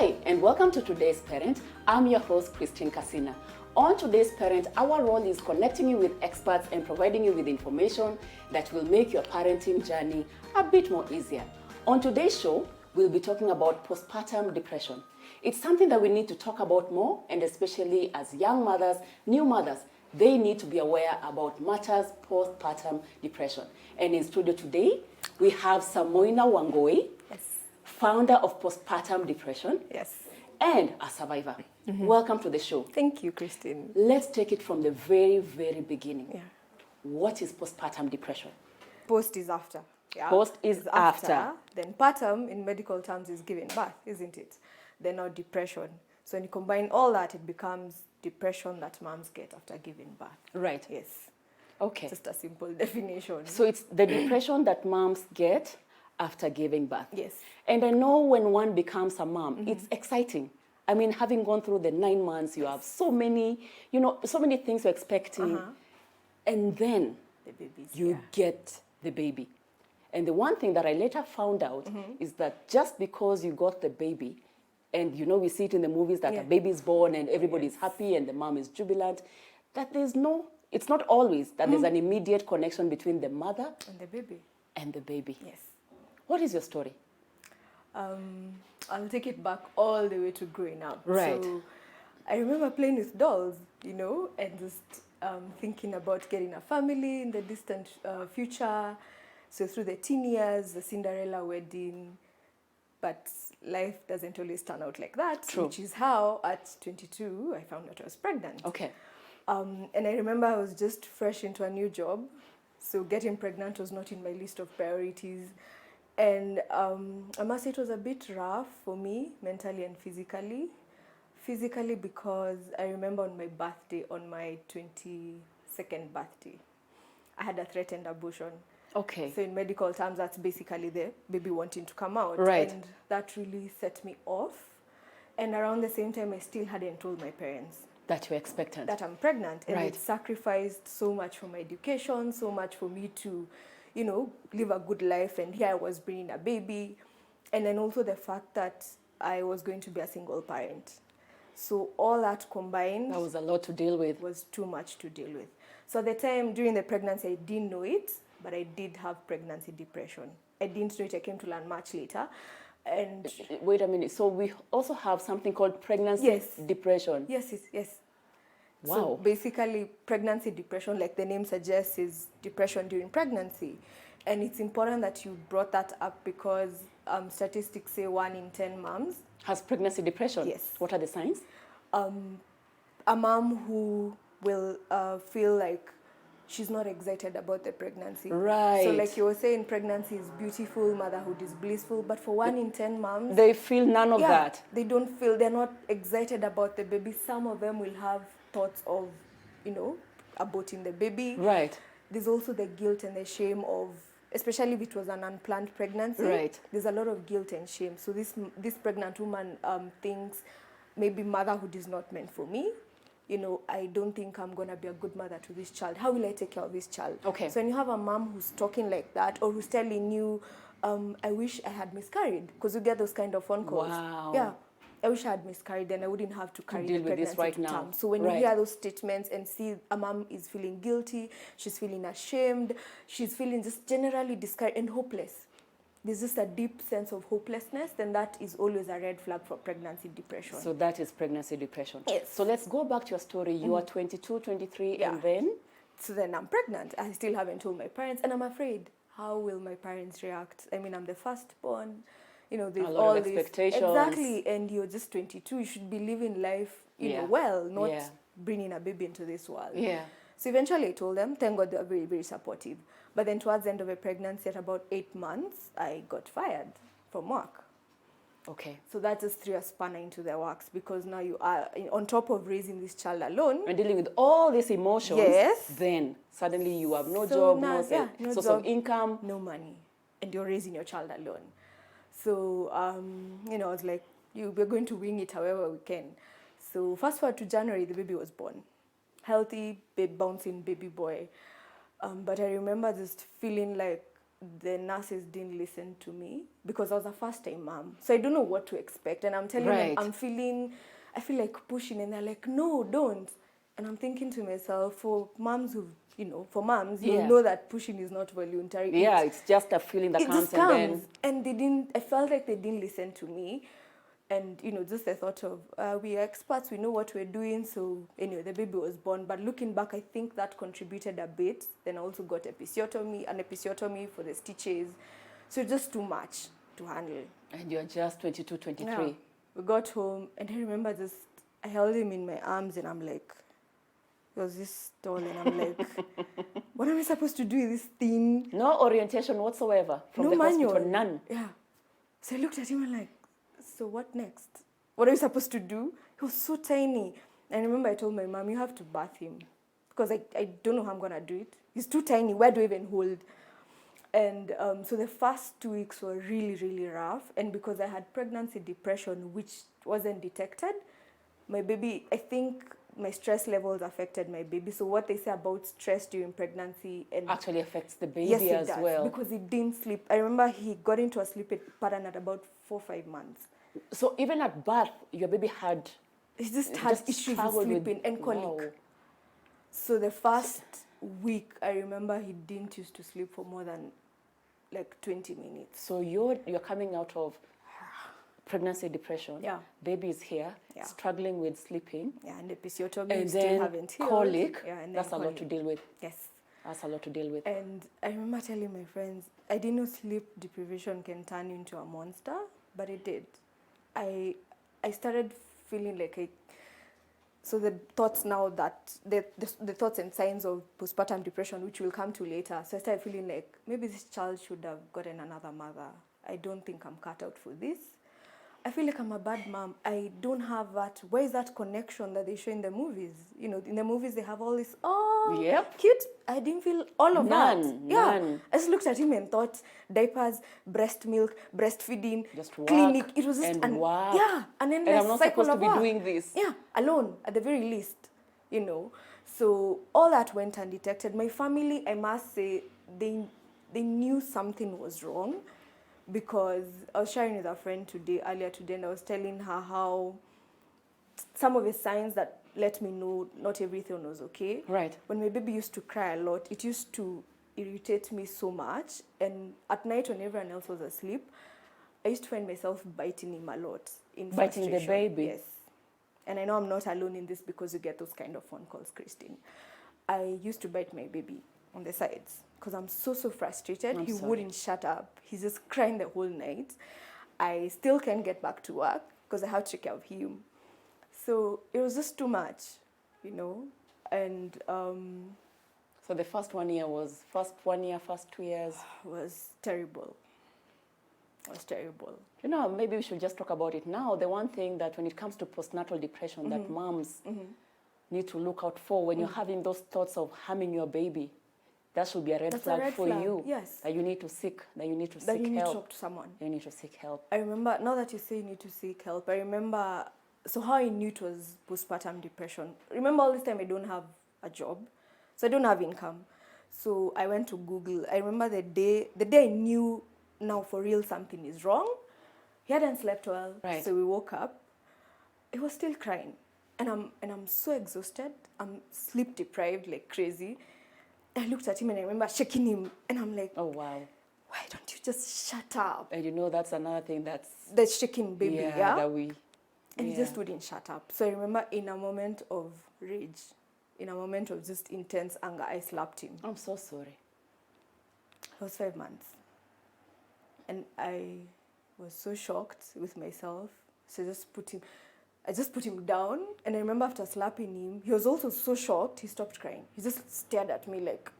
Hi, and welcome to Today's Parent. I'm your host, Christine Casina. On Today's Parent, our role is connecting you with experts and providing you with information that will make your parenting journey a bit more easier. On today's show, we'll be talking about postpartum depression. It's something that we need to talk about more, and especially as young mothers, new mothers, they need to be aware about matters postpartum depression. And in studio today, we have Samoina Wangoi, founder of Postpartum Depression, and a survivor. Welcome to the show. Thank you, Christine. Let's take it from the very, very beginning. What is postpartum depression? Post is after. Post is after. Then partum, in medical terms, is giving birth, isn't it? Then now depression. So when you combine all that, it becomes depression that moms get after giving birth. Right. Yes. Okay. Just a simple definition. So it's the depression that moms get after giving birth. Yes. And I know when one becomes a mom, it's exciting. I mean, having gone through the 9 months, you have so many, so many things you're expecting. And then The babies, you get the baby. And the one thing that I later found out is that just because you got the baby, and we see it in the movies that a baby is born and everybody's happy and the mom is jubilant, that it's not always that there's an immediate connection between the mother and the baby. Yes. What is your story? I'll take it back all the way to growing up. Right. So I remember playing with dolls, and just thinking about getting a family in the distant future. So through the teen years, the Cinderella wedding, but life doesn't always turn out like that. True. Which is how at 22, I found out I was pregnant. Okay. And I remember I was just fresh into a new job. So getting pregnant was not in my list of priorities. And I must say it was a bit rough for me, mentally and physically. Physically because I remember on my birthday, on my 22nd birthday, I had a threatened abortion. Okay. So in medical terms, that's basically the baby wanting to come out. Right. And that really set me off. And around the same time, I still hadn't told my parents That you're expectant. that I'm pregnant. And Right. it sacrificed so much for my education, so much for me to, live a good life. And here I was bringing a baby. And then also the fact that I was going to be a single parent. So all that combined That was a lot to deal with. was too much to deal with. So at the time, during the pregnancy, I didn't know it, but I did have pregnancy depression. I didn't know it. I came to learn much later. And Wait a minute. So we also have something called pregnancy depression. yes. Wow. So basically, pregnancy depression, like the name suggests, is depression during pregnancy. And it's important that you brought that up because statistics say 1 in 10 moms Has pregnancy depression? Yes. What are the signs? a mom who will feel like she's not excited about the pregnancy. Right. So like you were saying, pregnancy is beautiful, motherhood is blissful, but for 1 in 10 moms, They feel none of that. they don't feel, they're not excited about the baby. Some of them will have thoughts of, aborting the baby. Right. There's also the guilt and the shame of, especially if it was an unplanned pregnancy. Right. There's a lot of guilt and shame. So this pregnant woman thinks maybe motherhood is not meant for me. I don't think I'm going to be a good mother to this child. How will I take care of this child? Okay. So when you have a mom who's talking like that or who's telling you, I wish I had miscarried, because you get those kind of phone calls. Wow. Yeah. I wish I had miscarried, then I wouldn't have to carry deal the with this pregnancy right to now. term. So when you Right. hear those statements and see a mom is feeling guilty, she's feeling ashamed, she's feeling just generally discouraged and hopeless. There's just a deep sense of hopelessness, then that is always a red flag for pregnancy depression. So that is pregnancy depression. Yes. So let's go back to your story. You are 22, 23, and then? So then I'm pregnant. I still haven't told my parents, and I'm afraid. How will my parents react? I mean, I'm the firstborn. There's A lot all of these expectations. Exactly, and you're just 22. You should be living life, well, not Yeah. bringing a baby into this world. Yeah. So eventually I told them. Thank God they were very, very supportive. But then towards the end of a pregnancy, at about 8 months, I got fired from work. Okay. So that just threw a spanner into the works, because now you are on top of raising this child alone. And dealing with all these emotions. Yes. Then suddenly you have no So job, now, no source of income. no money, and you're raising your child alone. So, I was like, we're going to wing it however we can. So fast forward to January, the baby was born. Healthy, bouncing baby boy. But I remember just feeling like the nurses didn't listen to me because I was a first-time mom. So I don't know what to expect. And I'm telling them, I feel like pushing, and they're like, no, don't. And I'm thinking to myself, for moms who, you know that pushing is not voluntary. Yeah, it's just a feeling that comes, and they didn't. I felt like they didn't listen to me. And, just the thought of, we are experts, we know what we're doing. So, anyway, the baby was born. But looking back, I think that contributed a bit. Then I also got an episiotomy for the stitches. So, just too much to handle. And you're just 22, 23. Yeah. We got home, and I remember I held him in my arms, and I'm like, he was this tall, and I'm like, what am I supposed to do with this thing? No orientation whatsoever from the manual. Hospital, none. Yeah. So I looked at him and like, so what next? What are you supposed to do? He was so tiny. And I remember I told my mom, you have to bath him. Because I don't know how I'm going to do it. He's too tiny. Where do I even hold? And so the first 2 weeks were really, really rough. And because I had pregnancy depression, which wasn't detected, my baby, I think my stress levels affected my baby. So what they say about stress during pregnancy actually affects the baby yes, as well. Because he didn't sleep. I remember he got into a sleep pattern at about 4 or 5 months. So even at birth, your baby had... He just had issues with sleeping and colic. Wow. So the first week, I remember he didn't used to sleep for more than like 20 minutes. So you're coming out of pregnancy depression. Yeah. Baby is here, struggling with sleeping. Yeah, and episiotomy, and still then haven't healed. Colic. Yeah, and that's a lot to deal with. Yes. That's a lot to deal with. And I remember telling my friends, I didn't know sleep deprivation can turn you into a monster, but it did. I started feeling like so the thoughts now that the thoughts and signs of postpartum depression, which we'll come to later. So I started feeling like maybe this child should have gotten another mother. I don't think I'm cut out for this. I feel like I'm a bad mom. I don't have that. Where is that connection that they show in the movies? In the movies they have all this, cute. I didn't feel all of that. None. I just looked at him and thought diapers, breast milk, breastfeeding, just work, clinic. It was just work. Yeah, and then I'm not supposed to be doing this. Yeah, alone at the very least, So all that went undetected. My family, I must say, they knew something was wrong. Because I was sharing with a friend earlier today, and I was telling her how some of the signs that let me know not everything was okay. Right. When my baby used to cry a lot, it used to irritate me so much. And at night when everyone else was asleep, I used to find myself biting him a lot. Biting the baby? Yes. And I know I'm not alone in this because you get those kind of phone calls, Christine. I used to bite my baby on the sides. Because I'm so frustrated. He wouldn't shut up. He's just crying the whole night. I still can't get back to work because I have to take care of him. So it was just too much, And so the first 2 years was terrible. It was terrible. Maybe we should just talk about it now. The one thing that when it comes to postnatal depression that moms need to look out for when you're having those thoughts of harming your baby, that should be a red flag for you. Yes. That you need to seek help. You need to talk to someone. You need to seek help. I remember, now that you say you need to seek help, I remember, so how I knew it was postpartum depression. Remember all this time I don't have a job, so I don't have income. So I went to Google. I remember the day I knew now for real something is wrong. He hadn't slept well, right. So we woke up. He was still crying. And I'm so exhausted. I'm sleep deprived like crazy. I looked at him and I remember shaking him. And I'm like, oh, wow. Why don't you just shut up? And that's another thing that's shaking baby, yeah? And he just wouldn't shut up. So I remember in a moment of rage, in a moment of just intense anger, I slapped him. I'm so sorry. It was 5 months. And I was so shocked with myself. So I just put him down. And I remember after slapping him, he was also so shocked, he stopped crying. He just stared at me like...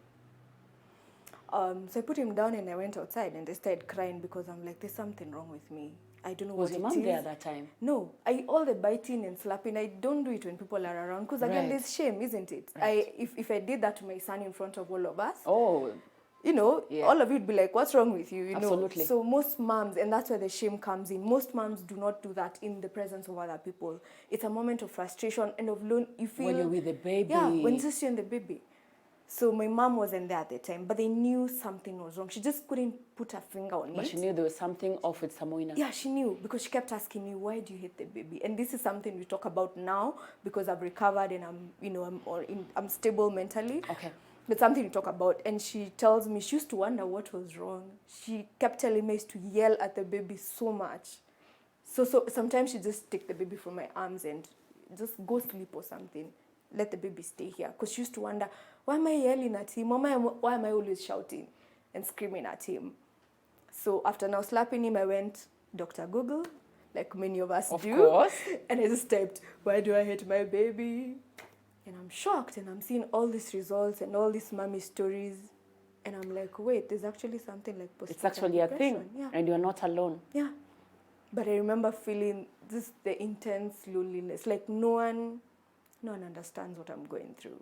So I put him down and I went outside and I started crying because I'm like, there's something wrong with me. I don't know what it is. Was your mom there at that time? No. All the biting and slapping, I don't do it when people are around. Because again, there's shame, isn't it? Right. If I did that to my son in front of all of us... Oh, all of you would be like, what's wrong with you? Absolutely. So most moms, and that's where the shame comes in, most moms do not do that in the presence of other people. It's a moment of frustration and of you feel... When you're with the baby. Yeah, when it's just you and the baby. So my mom wasn't there at the time, but they knew something was wrong. She just couldn't put her finger on it. But she knew there was something off with Samoina. Yeah, she knew because she kept asking me, why do you hate the baby? And this is something we talk about now because I've recovered and I'm stable mentally. Okay. But something to talk about. And she tells me she used to wonder what was wrong. She kept telling me I used to yell at the baby so much. So sometimes she just take the baby from my arms and just go sleep or something. Let the baby stay here. Because she used to wonder, why am I yelling at him? Why am I always shouting and screaming at him? So after now slapping him, I went Dr. Google, like many of us do. Of course. And I just typed, why do I hate my baby? And I'm shocked and I'm seeing all these results and all these mommy stories. And I'm like, wait, there's actually something like postpartum It's actually a thing. Yeah. And you're not alone. Yeah. But I remember feeling the intense loneliness. Like no one understands what I'm going through.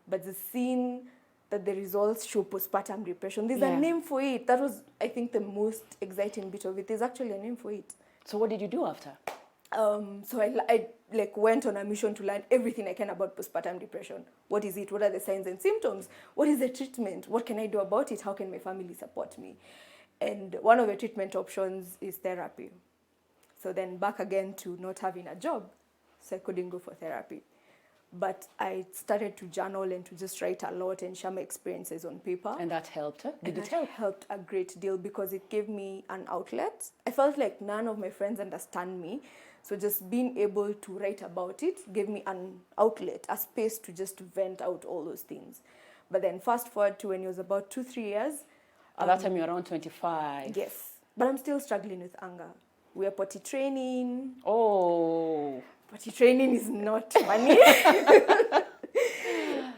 But the seeing that the results show postpartum depression, there's a name for it. That was, I think, the most exciting bit of it. There's actually a name for it. So what did you do after? So I went on a mission to learn everything I can about postpartum depression. What is it? What are the signs and symptoms? What is the treatment? What can I do about it? How can my family support me? And one of the treatment options is therapy. So then back again to not having a job. So I couldn't go for therapy. But I started to journal and to just write a lot and share my experiences on paper. And that helped, huh? Did it help? help? It helped a great deal because it gave me an outlet. I felt like none of my friends understand me. So just being able to write about it gave me an outlet, a space to just vent out all those things. But then fast forward to when it was about 2-3 years. At that time you were around 25. Yes. But I'm still struggling with anger. We are potty training. Oh. Potty training is not funny.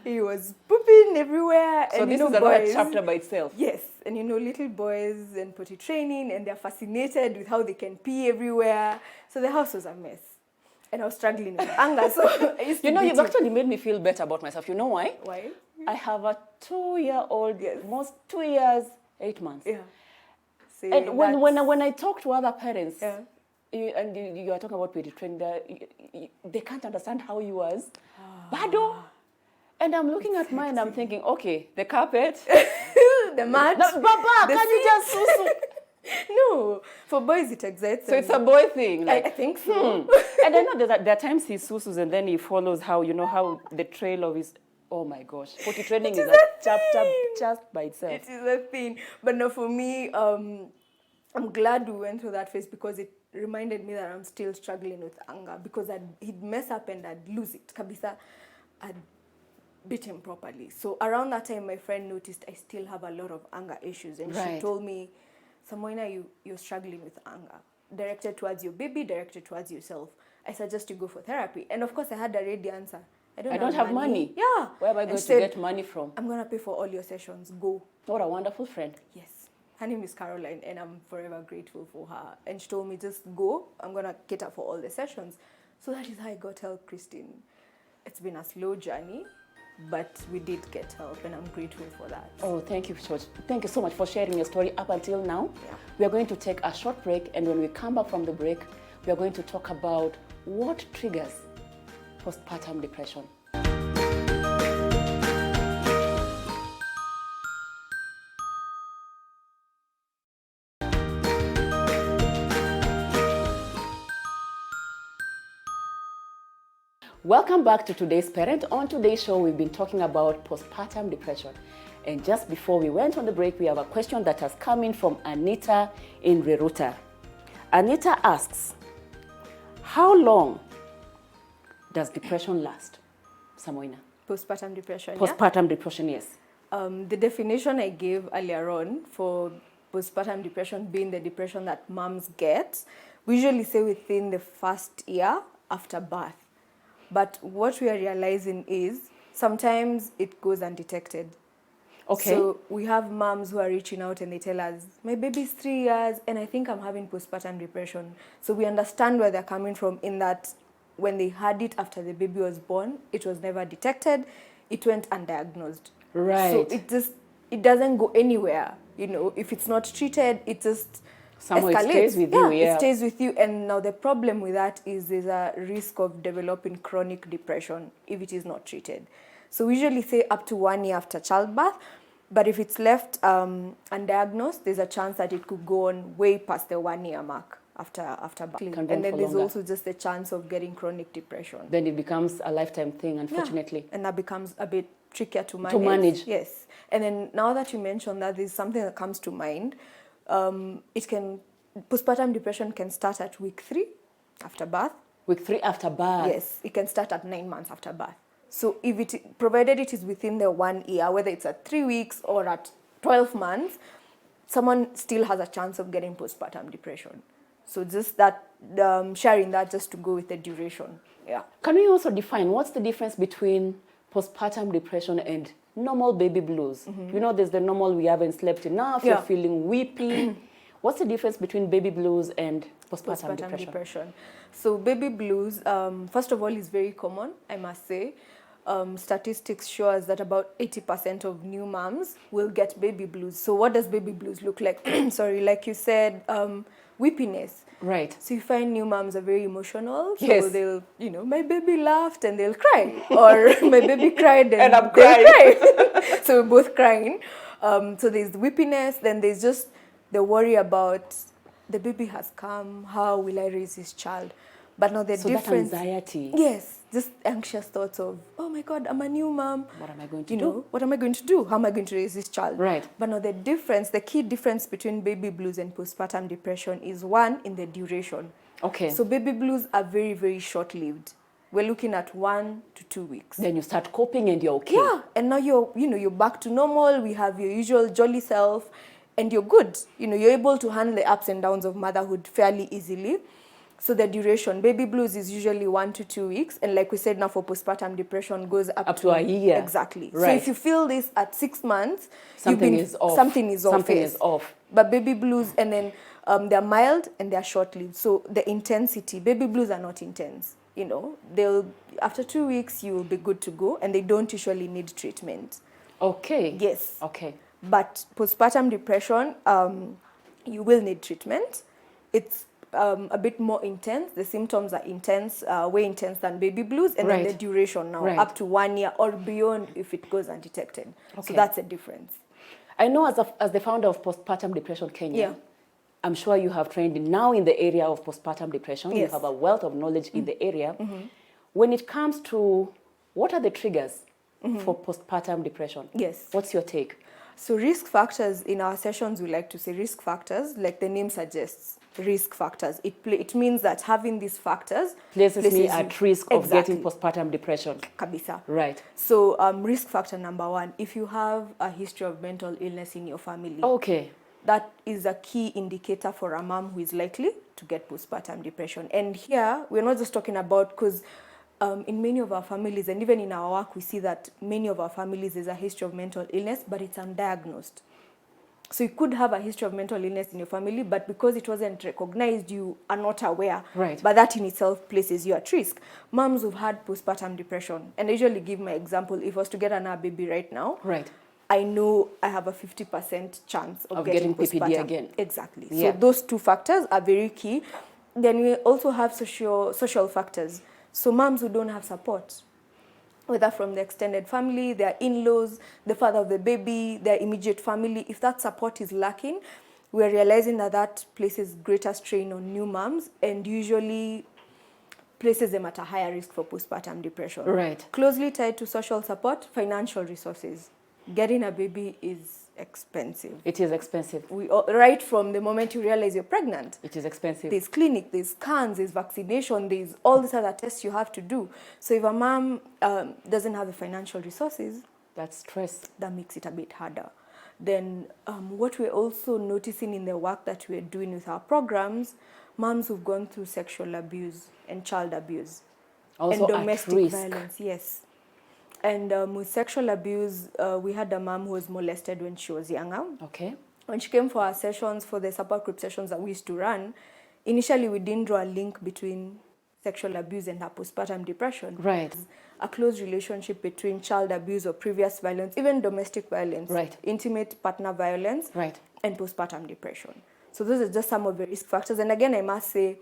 He was pooping everywhere. So and this is another chapter by itself. Yes. And little boys and potty training, and they're fascinated with how they can pee everywhere. So the house was a mess. And I was struggling with anger. So I used to you've actually made me feel better about myself. You know why? Why? I have a 2-year-old, almost 2 years, 8 months. Yeah. See, And when I talk to other parents, yeah. you are talking about potty training, they can't understand how you was. Bado. And I'm looking at mine and I'm thinking, okay, the carpet. The mat. Baba, can you just susu? No, for boys it excites. So it's a boy thing. Like, I think so. And I know that there are times he susus and then he follows how the trail of his. Oh my gosh, potty training is a chapter just by itself. It is a thing. But no, for me, I'm glad we went through that phase because it reminded me that I'm still struggling with anger because he'd mess up and I'd lose it. Kabisa, I'd beat him properly. So around that time, my friend noticed I still have a lot of anger issues. And she told me, Samoina, you're struggling with anger. Directed towards your baby, directed towards yourself. I suggest you go for therapy. And of course, I had a ready answer. I don't have money. Yeah. Where am I going to get money from? I'm going to pay for all your sessions. Go. What a wonderful friend. Yes. Her name is Caroline, and I'm forever grateful for her. And she told me, just go. I'm going to cater for all the sessions. So that is how I got help, Christine. It's been a slow journey, but we did get help, and I'm grateful for that. Oh, thank you so much for sharing your story up until now. Yeah. We are going to take a short break, and when we come back from the break, we are going to talk about what triggers postpartum depression. Welcome back to Today's Parent. On today's show, we've been talking about postpartum depression. And just before we went on the break, we have a question that has come in from Anita in Reruta. Anita asks, how long does depression last? Samoina. Postpartum depression, Postpartum depression, yes. The definition I gave earlier on for postpartum depression being the depression that moms get, we usually say within the first year after birth. But what we are realizing is sometimes it goes undetected. Okay. So we have moms who are reaching out and they tell us, my baby's 3 years and I think I'm having postpartum depression. So we understand where they're coming from in that when they had it after the baby was born, it was never detected, it went undiagnosed. Right. So it doesn't go anywhere. If it's not treated, it just somehow escalates. It stays with you. Yeah, it stays with you. And now the problem with that is there's a risk of developing chronic depression if it is not treated. So we usually say up to 1 year after childbirth. But if it's left undiagnosed, there's a chance that it could go on way past the 1 year mark after birth. Can And run then for there's longer. also just the chance of getting chronic depression. Then it becomes a lifetime thing, unfortunately. Yeah. And that becomes a bit trickier to manage. Yes. And then now that you mentioned that, there's something that comes to mind. Postpartum depression can start at week 3 after birth. Week 3 after birth? Yes, it can start at 9 months after birth. So provided it is within the 1 year, whether it's at 3 weeks or at 12 months, someone still has a chance of getting postpartum depression. So just that, sharing that just to go with the duration. Yeah. Can we also define what's the difference between postpartum depression and normal baby blues? You know, there's the normal we haven't slept enough, you're feeling weepy. What's the difference between baby blues and postpartum depression? So baby blues, first of all, is very common, I must say. Statistics show us that about 80% of new moms will get baby blues. So what does baby blues look like? Sorry, like you said, weepiness. Right. So you find new moms are very emotional. So Yes. they'll, my baby laughed and they'll cry. Or my baby cried and I'm they'll cry. So we're both crying. So there's weepiness, then there's just the worry about the baby has come, how will I raise this child? But now the difference... that anxiety. Yes, just anxious thoughts of, oh my God, I'm a new mom. What am I going to do? What am I going to do? How am I going to raise this child? Right. But now the key difference between baby blues and postpartum depression is, one, in the duration. Okay. So baby blues are very, very short-lived. We're looking at 1 to 2 weeks. Then you start coping and you're okay. Yeah, and now you're back to normal. We have your usual jolly self, and you're good. You're able to handle the ups and downs of motherhood fairly easily. So the duration, baby blues is usually 1 to 2 weeks. And like we said, now for postpartum depression goes up to a year. Exactly. Right. So if you feel this at 6 months, something is off. Something is off. But baby blues, and then they're mild and they're short-lived. So the intensity, baby blues are not intense. After 2 weeks, you will be good to go, and they don't usually need treatment. Okay. Yes. Okay. But postpartum depression, you will need treatment. It's a bit more intense. The symptoms are intense, way intense than baby blues, and then the duration now, up to 1 year or beyond if it goes undetected. Okay. So that's a difference. I know as the founder of Postpartum Depression Kenya, I'm sure you have trained now in the area of postpartum depression. Yes. You have a wealth of knowledge in the area. When it comes to what are the triggers for postpartum depression? Yes. What's your take? So risk factors, in our sessions, we like to say risk factors, like the name suggests, risk factors. It means that having these factors places me at risk of getting postpartum depression. Kabisa. Right. So risk factor number 1, if you have a history of mental illness in your family. Okay. That is a key indicator for a mom who is likely to get postpartum depression. And here, we're not just talking about, because in many of our families, and even in our work, we see that many of our families, there's a history of mental illness, but it's undiagnosed. So you could have a history of mental illness in your family, but because it wasn't recognized, you are not aware. Right. But that in itself places you at risk. Moms who've had postpartum depression, and I usually give my example, if I was to get another baby right now, right, I know I have a 50% chance of getting postpartum. PPD again. Exactly. Yeah. So those 2 factors are very key. Then we also have social factors. So moms who don't have support, whether from the extended family, their in-laws, the father of the baby, their immediate family, if that support is lacking, we're realizing that places greater strain on new moms and usually places them at a higher risk for postpartum depression. Right. Closely tied to social support, financial resources. Getting a baby is expensive. It is expensive. Right from the moment you realize you're pregnant. It is expensive. There's clinic, there's scans, there's vaccination, there's all these other tests you have to do. So if a mom doesn't have the financial resources, that's stress. That makes it a bit harder. Then what we're also noticing in the work that we're doing with our programs, moms who've gone through sexual abuse and child abuse. Also and domestic at risk. violence, yes. And with sexual abuse, we had a mom who was molested when she was younger. Okay. When she came for our sessions, for the support group sessions that we used to run, initially we didn't draw a link between sexual abuse and her postpartum depression. Right. A close relationship between child abuse or previous violence, even domestic violence, right, intimate partner violence, right, and postpartum depression. So those are just some of the risk factors. And again, I must say,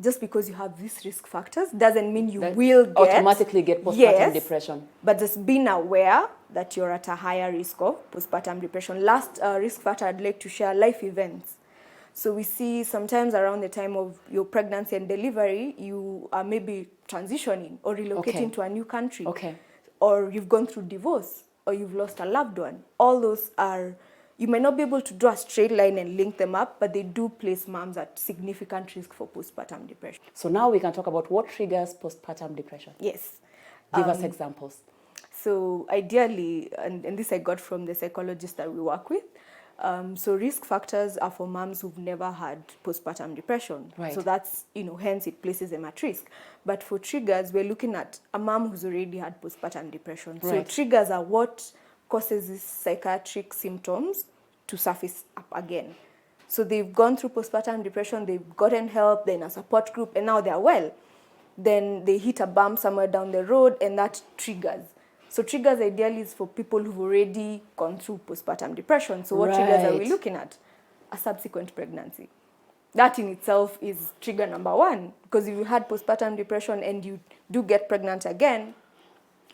just because you have these risk factors doesn't mean you That will get automatically get postpartum depression. But just being aware that you're at a higher risk of postpartum depression. Last risk factor I'd like to share, life events. So we see sometimes around the time of your pregnancy and delivery, you are maybe transitioning or relocating to a new country. Or you've gone through divorce, or you've lost a loved one. All those are, you may not be able to draw a straight line and link them up, but they do place moms at significant risk for postpartum depression. So now we can talk about what triggers postpartum depression. Yes. Give us examples. So ideally, and this I got from the psychologist that we work with, so risk factors are for moms who've never had postpartum depression. Right. So that's, hence it places them at risk. But for triggers, we're looking at a mom who's already had postpartum depression. Right. So triggers are what causes these psychiatric symptoms to surface up again. So they've gone through postpartum depression, they've gotten help, they're in a support group, and now they're well. Then they hit a bump somewhere down the road, and that triggers. So triggers ideally is for people who've already gone through postpartum depression. So what triggers are we looking at? A subsequent pregnancy. That in itself is trigger number one, because if you had postpartum depression and you do get pregnant again,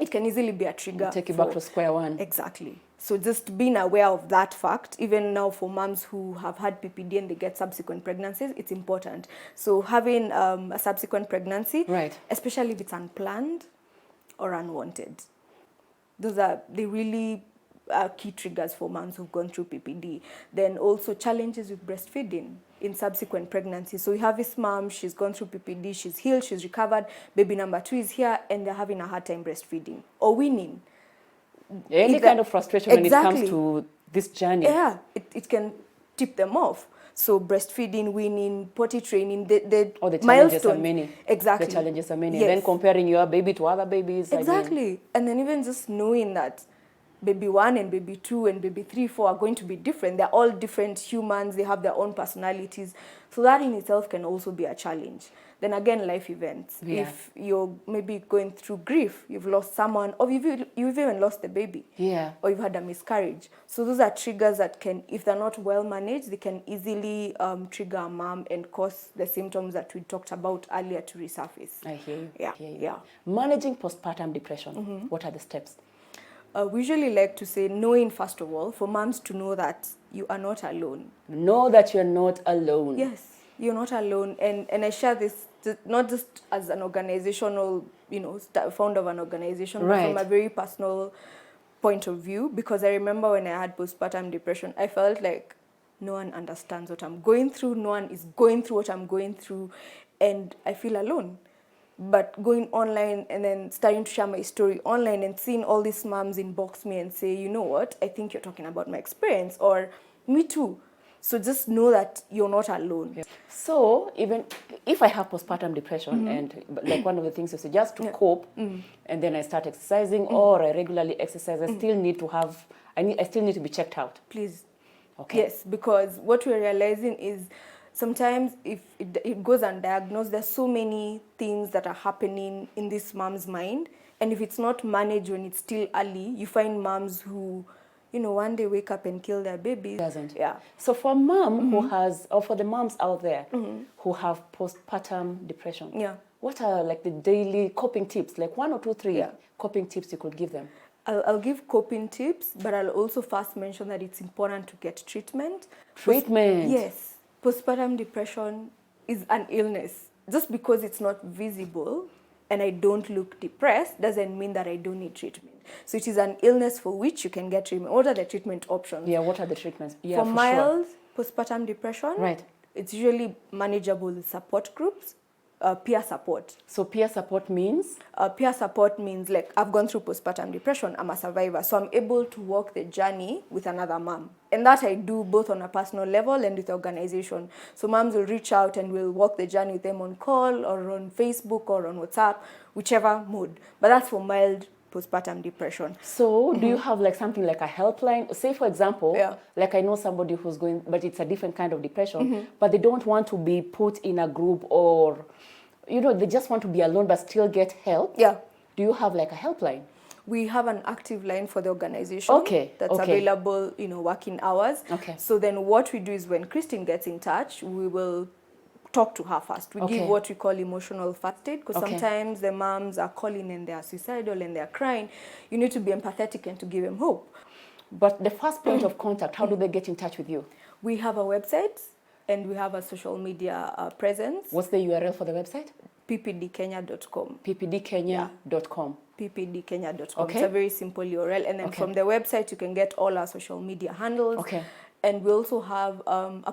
it can easily be a trigger. Take you back to square one. Exactly. So just being aware of that fact, even now for moms who have had PPD and they get subsequent pregnancies, it's important. So having a subsequent pregnancy, especially if it's unplanned or unwanted, those are the really key triggers for moms who've gone through PPD. Then also challenges with breastfeeding in subsequent pregnancy. So we have this mom, she's gone through PPD, she's healed, she's recovered, baby number 2 is here, and they're having a hard time breastfeeding or weaning. Any kind of frustration when it comes to this journey. Yeah, it can tip them off. So breastfeeding, weaning, potty training, the challenges are many. Exactly. The challenges are many. Yes. Then comparing your baby to other babies. Exactly. And then even just knowing that baby 1 and baby 2 and baby 3, 4 are going to be different. They're all different humans. They have their own personalities. So that in itself can also be a challenge. Then again, life events. Yeah. If you're maybe going through grief, you've lost someone, or you've even lost the baby. Yeah. Or you've had a miscarriage. So those are triggers that can, if they're not well managed, they can easily trigger a mom and cause the symptoms that we talked about earlier to resurface. I hear you. Yeah. Yeah. Managing postpartum depression, what are the steps? We usually like to say, knowing first of all, for moms to know that you are not alone. Know that you're not alone. Yes, you're not alone. And I share this not just as an organizational, founder of an organization, but from a very personal point of view. Because I remember when I had postpartum depression, I felt like no one understands what I'm going through. No one is going through what I'm going through. And I feel alone. But going online and then starting to share my story online and seeing all these moms inbox me and say, you know what, I think you're talking about my experience, or me too. So just know that you're not alone. Yeah. So even if I have postpartum depression and like one of the things you suggest to cope, and then I start exercising or I regularly exercise, I still need to have, I still need to be checked out. Please. Okay. Yes, because what we're realizing is sometimes if it goes undiagnosed, there's so many things that are happening in this mom's mind. And if it's not managed when it's still early, you find moms who, one day wake up and kill their babies. Doesn't. Yeah. So for a mom who has, or for the moms out there who have postpartum depression, what are like the daily coping tips, like 1 or 2, 3 coping tips you could give them? I'll give coping tips, but I'll also first mention that it's important to get treatment. Treatment? Yes. Postpartum depression is an illness. Just because it's not visible and I don't look depressed doesn't mean that I don't need treatment. So it is an illness for which you can get treatment. What are the treatment options? Yeah, what are the treatments? Yeah, for mild postpartum depression, it's usually manageable with support groups, peer support. So peer support means? Peer support means like I've gone through postpartum depression, I'm a survivor, so I'm able to walk the journey with another mom. And that I do both on a personal level and with the organization. So moms will reach out and we'll walk the journey with them on call or on Facebook or on WhatsApp, whichever mode. But that's for mild postpartum depression. So do you have like something like a helpline? Say for example, like I know somebody who's going, but it's a different kind of depression, but they don't want to be put in a group or, they just want to be alone but still get help. Yeah. Do you have like a helpline? We have an active line for the organization that's available, working hours. Okay. So then what we do is when Christine gets in touch, we will talk to her first. We Okay. give what we call emotional first aid, because Okay. sometimes the moms are calling and they are suicidal and they are crying. You need to be empathetic and to give them hope. But the first point of contact, how do they get in touch with you? We have a website and we have a social media presence. What's the URL for the website? ppdkenya.com. ppdkenya.com. ppdkenya.com. Okay. It's a very simple URL. And then Okay. from the website, you can get all our social media handles. Okay. And we also have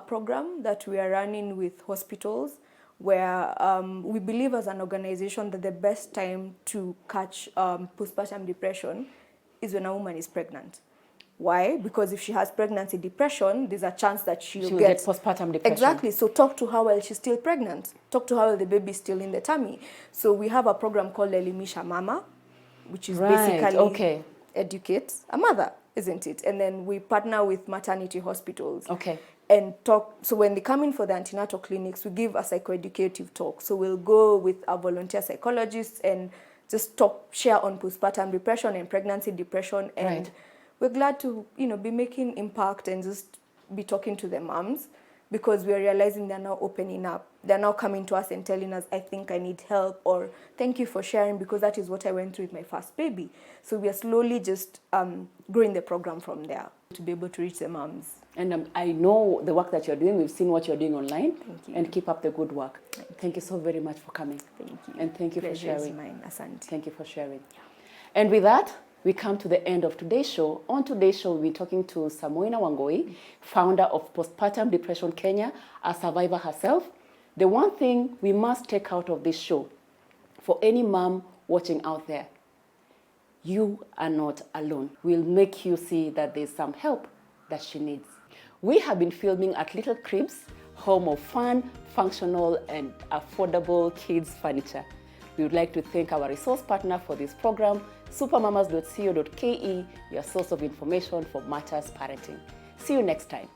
a program that we are running with hospitals where we believe as an organization that the best time to catch postpartum depression is when a woman is pregnant. Why? Because if she has pregnancy depression, there's a chance that she'll get postpartum depression. Exactly. So talk to her while she's still pregnant. Talk to her while the baby's still in the tummy. So we have a program called Elimisha Mama, which is basically educate a mother, isn't it? And then we partner with maternity hospitals. Okay. And talk. So when they come in for the antenatal clinics, we give a psychoeducative talk. So we'll go with our volunteer psychologists and just share on postpartum depression and pregnancy depression. And we're glad to, be making impact and just be talking to the moms, because we're realizing they're now opening up. They're now coming to us and telling us, I think I need help, or thank you for sharing, because that is what I went through with my first baby. So we are slowly just growing the program from there to be able to reach the moms. And I know the work that you're doing. We've seen what you're doing online. Thank you. And keep up the good work. Thank you so very much for coming. Thank you. And thank you for Pleasure is sharing. mine. Asante. Thank you for sharing. And with that, we come to the end of today's show. On today's show, we'll be talking to Samoina Wangoi, founder of Postpartum Depression Kenya, a survivor herself. The one thing we must take out of this show, for any mom watching out there, you are not alone. We'll make you see that there's some help that she needs. We have been filming at Little Cribs, home of fun, functional, and affordable kids furniture. We would like to thank our resource partner for this program, supermamas.co.ke, your source of information for matters parenting. See you next time.